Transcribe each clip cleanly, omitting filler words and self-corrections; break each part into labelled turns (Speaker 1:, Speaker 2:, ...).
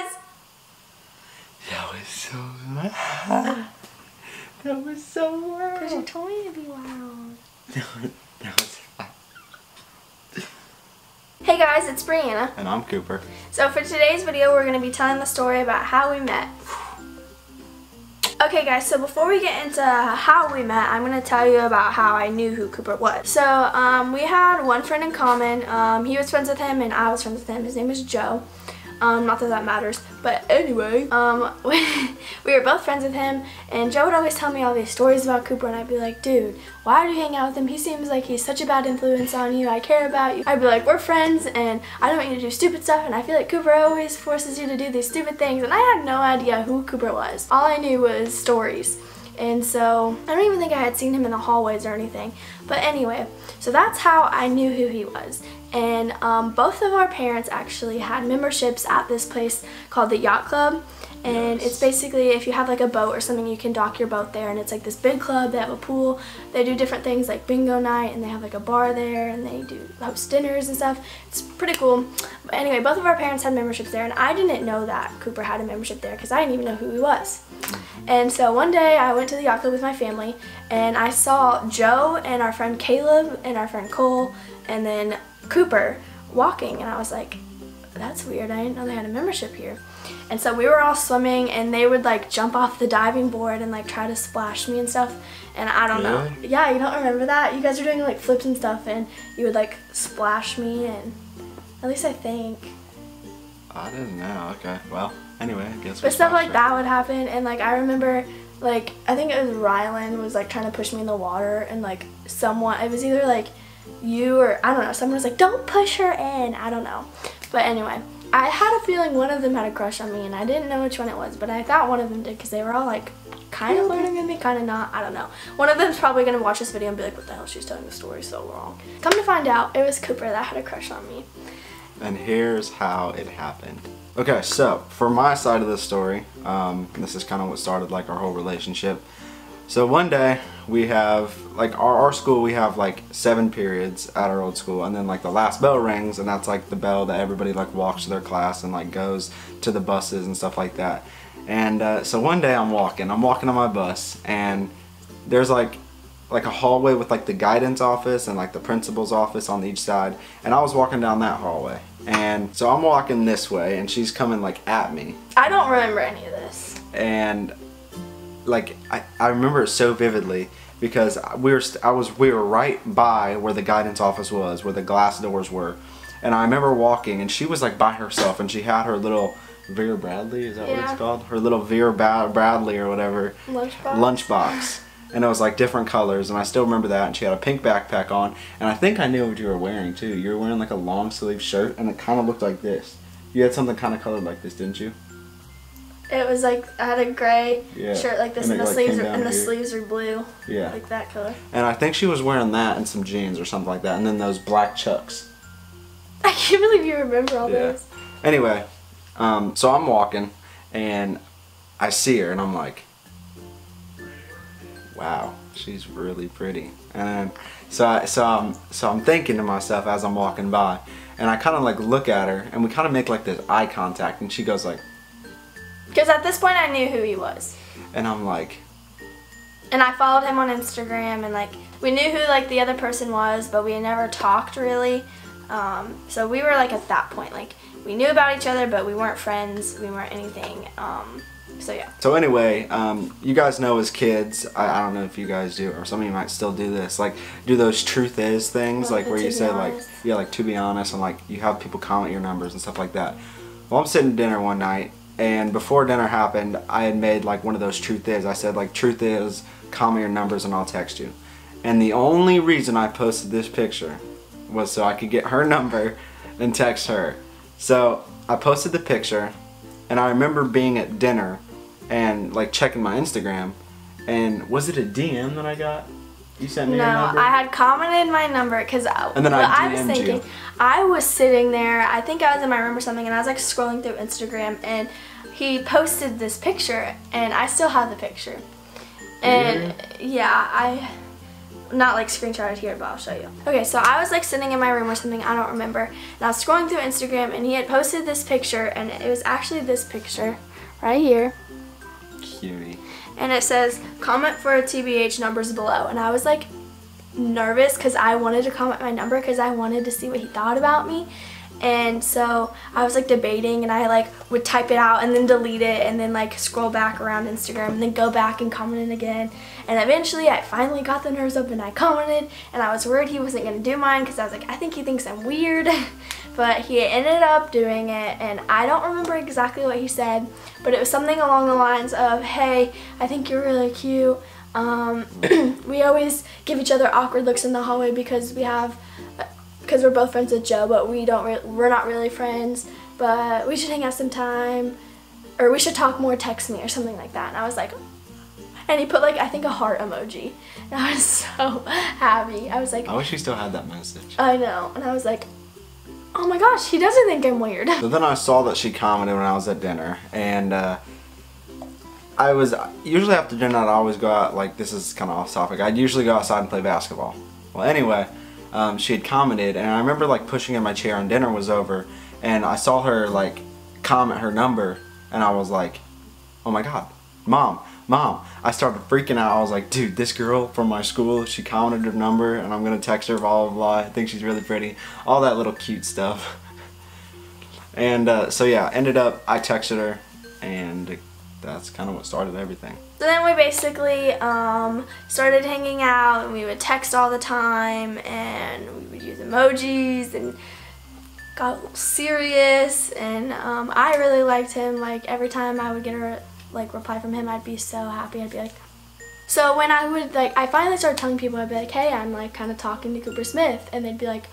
Speaker 1: guys!
Speaker 2: That was so loud. That was so loud.
Speaker 1: Because you told me to be loud.
Speaker 2: That was loud.
Speaker 1: Hey guys, it's Brianna.
Speaker 2: And I'm Cooper.
Speaker 1: So for today's video, we're going to be telling the story about how we met. Okay guys, so before we get into how we met, I'm going to tell you about how I knew who Cooper was. So we had one friend in common. He was friends with him and I was friends with him. His name was Joe. Not that that matters, but anyway, we were both friends with him, and Joe would always tell me all these stories about Cooper, and I'd be like, dude, why do you hang out with him? He seems like he's such a bad influence on you. I care about you. I'd be like, we're friends, and I don't want you to do stupid stuff, and I feel like Cooper always forces you to do these stupid things, and I had no idea who Cooper was. All I knew was stories. And so, I don't even think I had seen him in the hallways or anything. But anyway, so that's how I knew who he was. And both of our parents actually had memberships at this place called the Yacht Club. And it's basically, if you have like a boat or something, you can dock your boat there. And it's like this big club. They have a pool. They do different things like bingo night, and they have like a bar there, and they do host dinners and stuff. It's pretty cool. But anyway, both of our parents had memberships there, and I didn't know that Cooper had a membership there because I didn't even know who he was. And so one day I went to the Yacht Club with my family, and I saw Joe and our friend Caleb and our friend Cole and then Cooper walking, and I was like, that's weird, I didn't know they had a membership here. And so we were all swimming, and they would like jump off the diving board and like try to splash me and stuff, and I don't know. Yeah, you don't remember that? You guys were doing like flips and stuff, and you would like splash me, and at least I think.
Speaker 2: I didn't know. Okay, well, anyway, I guess.
Speaker 1: But stuff like that would happen, and like I remember, like I think it was Rylan was like trying to push me in the water, and like someone, it was either like you or I don't know, someone was like, don't push her in, I don't know. But anyway, I had a feeling one of them had a crush on me, and I didn't know which one it was, but I thought one of them did because they were all like kind of flirting with me, kind of not, I don't know. One of them's probably going to watch this video and be like, what the hell, she's telling the story so wrong. Come to find out, it was Cooper that had a crush on me.
Speaker 2: And here's how it happened. Okay, so for my side of the story, this is kind of what started like our whole relationship. So one day we have like our school, we have like 7 periods at our old school, and then like the last bell rings, and that's like the bell that everybody like walks to their class and like goes to the buses and stuff like that. And so one day I'm walking on my bus, and there's like a hallway with like the guidance office and like the principal's office on each side, and I was walking down that hallway, and so I'm walking this way and she's coming like at me.
Speaker 1: I don't remember any of this.
Speaker 2: And like I remember it so vividly because we were right by where the guidance office was, where the glass doors were, and I remember walking, and she was like by herself, and she had her little Vera Bradley, is that what it's called? Her little Vera Bradley or whatever lunchbox. And it was like different colors, and I still remember that, and she had a pink backpack on, and I think I knew what you were wearing too. You were wearing like a long sleeve shirt, and it kind of looked like this. You had something kind of colored like this, didn't you?
Speaker 1: It was like, I had a gray shirt like this, and the sleeves are blue.
Speaker 2: Yeah.
Speaker 1: Like that color.
Speaker 2: And I think she was wearing that and some jeans or something like that, and then those black Chucks.
Speaker 1: I can't believe you remember all those.
Speaker 2: Anyway, so I'm walking, and I see her, and I'm like, wow, she's really pretty. And so I'm thinking to myself as I'm walking by, and I kind of like look at her, and we kind of make like this eye contact, and she goes like,
Speaker 1: because at this point I knew who he was.
Speaker 2: And I'm like,
Speaker 1: and I followed him on Instagram, and like we knew who like the other person was, but we never talked really. So we were like at that point, like we knew about each other, but we weren't friends, we weren't anything. So yeah.
Speaker 2: So anyway, you guys know as kids, I don't know if you guys do, or some of you might still do this, like do those truth is things, like where you say like, yeah, like to be honest, and like you have people comment your numbers and stuff like that. Well, I'm sitting at dinner one night, and before dinner happened, I had made like one of those truth is. I said like, truth is, comment your numbers and I'll text you. And the only reason I posted this picture was so I could get her number and text her. So I posted the picture, and I remember being at dinner and like checking my Instagram, and was it a DM that I got? You sent me your number?
Speaker 1: No, I had commented my number because
Speaker 2: and then I was thinking, you.
Speaker 1: I was sitting there, I think I was in my room or something, and I was like scrolling through Instagram, and he posted this picture, and I still have the picture. And yeah, not like screenshotted here, but I'll show you. Okay, so I was like sitting in my room or something, I don't remember, and I was scrolling through Instagram, and he had posted this picture, and it was actually this picture right here.
Speaker 2: Cutie.
Speaker 1: And it says, comment for a TBH, numbers below. And I was like nervous because I wanted to comment my number because I wanted to see what he thought about me. And so I was like debating, and I like would type it out and then delete it and then like scroll back around Instagram and then go back and comment it again. And eventually I finally got the nerves up and I commented, and I was worried he wasn't going to do mine because I was like, I think he thinks I'm weird. But he ended up doing it, and I don't remember exactly what he said, but it was something along the lines of, hey, I think you're really cute. We always give each other awkward looks in the hallway because we're both friends with Joe, but we're not really friends, but we should hang out sometime, or we should talk more, text me, or something like that. And I was like, and he put like, I think a heart emoji, and I was so happy. I was like,
Speaker 2: I wish he still had that message.
Speaker 1: I know. And I was like, oh my gosh, he doesn't think I'm weird.
Speaker 2: So then I saw that she commented when I was at dinner, and I was usually after dinner I'd always go out, like, this is kind of off topic, I'd usually go outside and play basketball. Well, anyway, she had commented, and I remember like pushing in my chair and dinner was over, and I saw her like comment her number, and I was like, oh my god, mom. I started freaking out. I was like, dude, this girl from my school, she commented her number, and I'm gonna text her, blah blah blah, I think she's really pretty, all that little cute stuff. And so yeah, ended up I texted her, and that's kind of what started everything.
Speaker 1: So then we basically started hanging out, and we would text all the time, and we would use emojis, and got a little serious, and I really liked him. Like every time I would get a reply from him, I'd be so happy. I'd be like, so when I would I finally started telling people, I'd be like, hey, I'm like kind of talking to Cooper Smith, and they'd be like,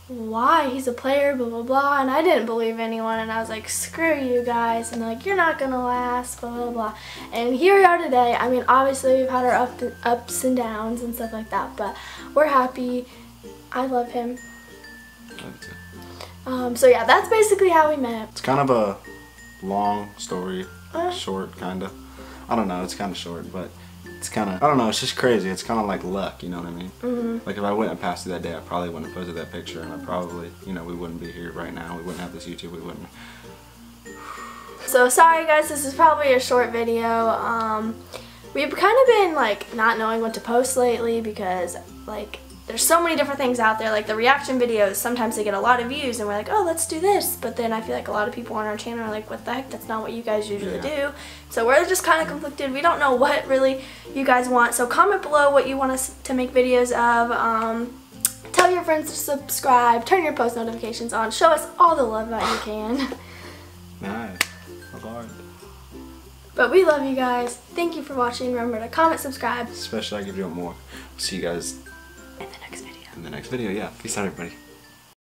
Speaker 1: why? He's a player, blah blah blah. And I didn't believe anyone, and I was like, screw you guys, and they're like, you're not gonna last, blah blah blah. And here we are today. I mean, obviously we've had our ups and downs and stuff like that, but we're happy. I love him. So yeah, that's basically how we met.
Speaker 2: It's kind of a long story, short kind of. I don't know, it's kind of short, but it's kind of, I don't know, it's just crazy. It's kind of like luck, you know what I mean? Mm-hmm. Like if I wouldn't have passed through that day, I probably wouldn't have posted that picture, and I probably, you know, we wouldn't be here right now. We wouldn't have this YouTube, we wouldn't.
Speaker 1: So sorry guys, this is probably a short video. We've kind of been like not knowing what to post lately because like there's so many different things out there. Like the reaction videos, sometimes they get a lot of views, and we're like, oh, let's do this. But then I feel like a lot of people on our channel are like, what the heck, that's not what you guys usually do. So we're just kind of conflicted. We don't know what really you guys want. So comment below what you want us to make videos of. Tell your friends to subscribe, turn your post notifications on, show us all the love that you can.
Speaker 2: Nice. Lord.
Speaker 1: But we love you guys. Thank you for watching. Remember to comment, subscribe.
Speaker 2: Especially I give you more. See you guys
Speaker 1: in the next video.
Speaker 2: In the next video, yeah. Peace out, everybody.